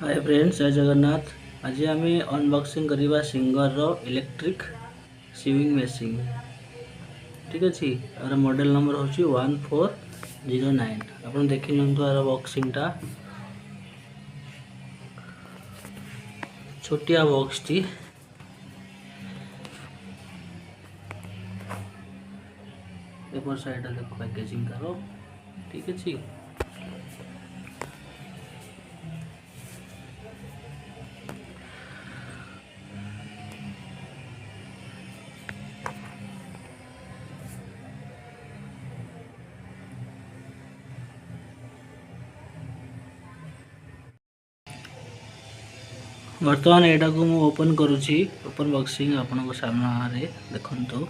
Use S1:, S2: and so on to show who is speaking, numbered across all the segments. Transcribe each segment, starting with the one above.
S1: Hi friends, जय जगन्नाथ। आज आम अनबॉक्सिंग करवा सिंगर रो इलेक्ट्रिक सिविंग मशीन। ठीक अच्छे यार मॉडल नंबर हूँ 1409। आप देखी यार बॉक्सिंग टा छोटिया बॉक्स टी एपर साइड देखो पैकेजिंग तार। ठीक अच्छे बर्तमान यहाँ को मुझे ओपन करुच्ची। ओपन बॉक्सिंग आपण सामने देखु।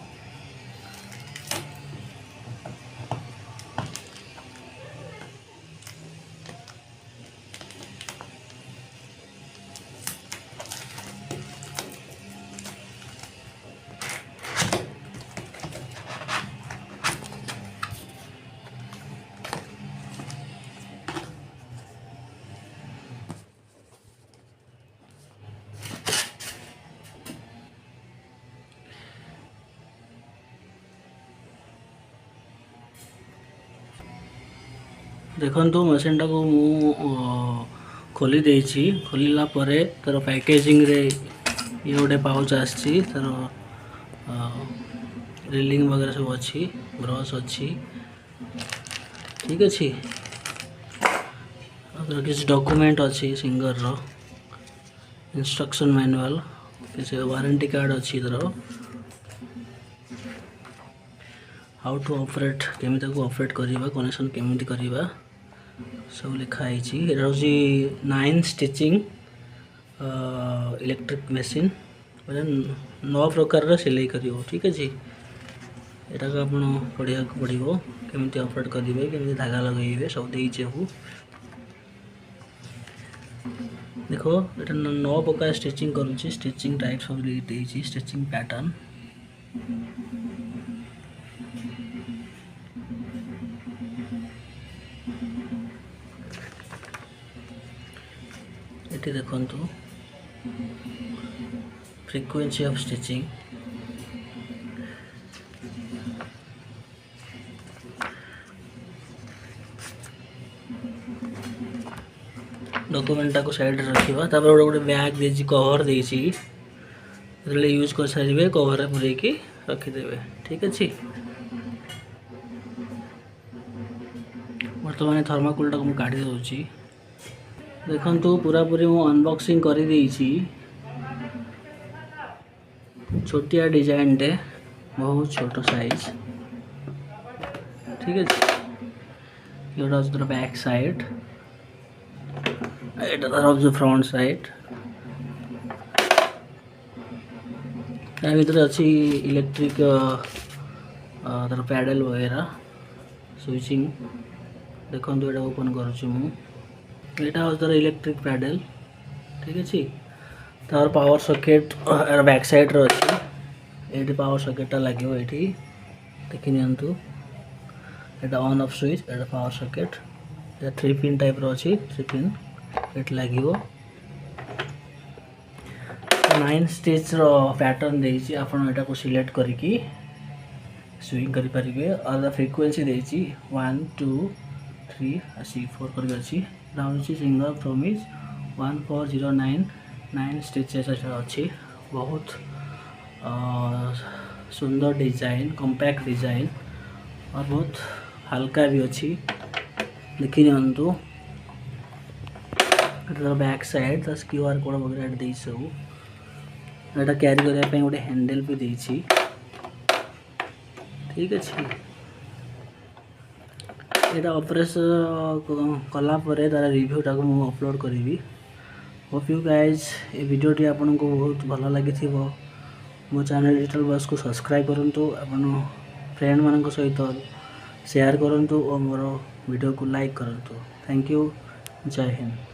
S1: देखो मशीन टाक खोली देछि। खोलिला परे तार पैकेजिंग रे ये गोटे पाउच आछि। तार रिलिंग वगैरह सब अच्छी, ब्रश अच्छी। ठीक अच्छे किसी डॉक्यूमेंट अच्छी सिंगर रो इंस्ट्रक्शन मैनुअल किसी वारंटी कार्ड अच्छी। तरह हाउ टू ऑपरेट केमी ऑपरेट करवा कनेक्शन केमी करवा सब लिखाई। यहाँ हूँ 9 स्टिचिंग इलेक्ट्रिक मशीन 9 प्रकार सिलाई कर। ठीक अच्छे यहाँ को आप पढ़ा पड़ो केमी ऑपरेट करेंगे केमी धागा लगे सब देचे। देखो ये 9 प्रकार स्टिचिंग करुच्ची। स्टिचिंग टाइप सब देची स्टिचिंग पैटर्न। ये देखु फ्रीक्वेंसी ऑफ स्टिचिंग। डॉक्यूमेंट को साइड रखा गोटे बैग दे कवर देसी यूज कर सारे कवर पूरे रखिदे। ठीक अच्छे बर्तमान थर्माकोल टाक काढ़ी दूसरी। देखु पूरा पूरी मु अनबॉक्सिंग कर देइछि। छोटिया डिजाइन टे बहुत छोट साइज। ठीक है ये तरह बैक साइड ये तरफ जो फ्रंट साइड या भीतर अच्छी इलेक्ट्रिक तरह पैडल वगैरह स्विचिंग। देखो ये ओपन करुच्ची यहाँ हूँ तार इलेक्ट्रिक पैडल। ठीक अच्छे तार पावर सॉकेट बैक साइड रो अच्छी। ये पावर सॉकेट लगे ये देखी नियंतु। ये ऑन ऑफ स्विच ये पावर सॉकेट 3 पिन टाइप रो अच्छी 3 पिन ये लगे। 9 स्टिच रो पैटर्न देछि। आपण एटा को सिलेक्ट करके स्विंग करि परिबे। और फ्रीक्वेंसी देछि 1 2 3 आसी 4 कर अछि। राउंड सिंगल प्रॉमिस 1409 9 स्टिचेस अच्छी। बहुत सुंदर डिजाइन कॉम्पैक्ट डिजाइन और बहुत हल्का भी अच्छी। देखी नियंतु बैक साइड QR कोड वगैरह दे सब यहाँ कैरी करने गोटे हैंडल भी देछि। ठीक अच्छे यहाँ ऑपरेस कला परे तार रिव्यू टाक मु अपलोड करी। होप यू गाइज ये वीडियो टी आपन को बहुत भल लगी। मो चैनल डिजिटल बस को सब्सक्राइब करंतु आपन फ्रेंड मान सहित शेयर करंतु और मोर वीडियो को लाइक करंतु। Thank you. जय हिंद।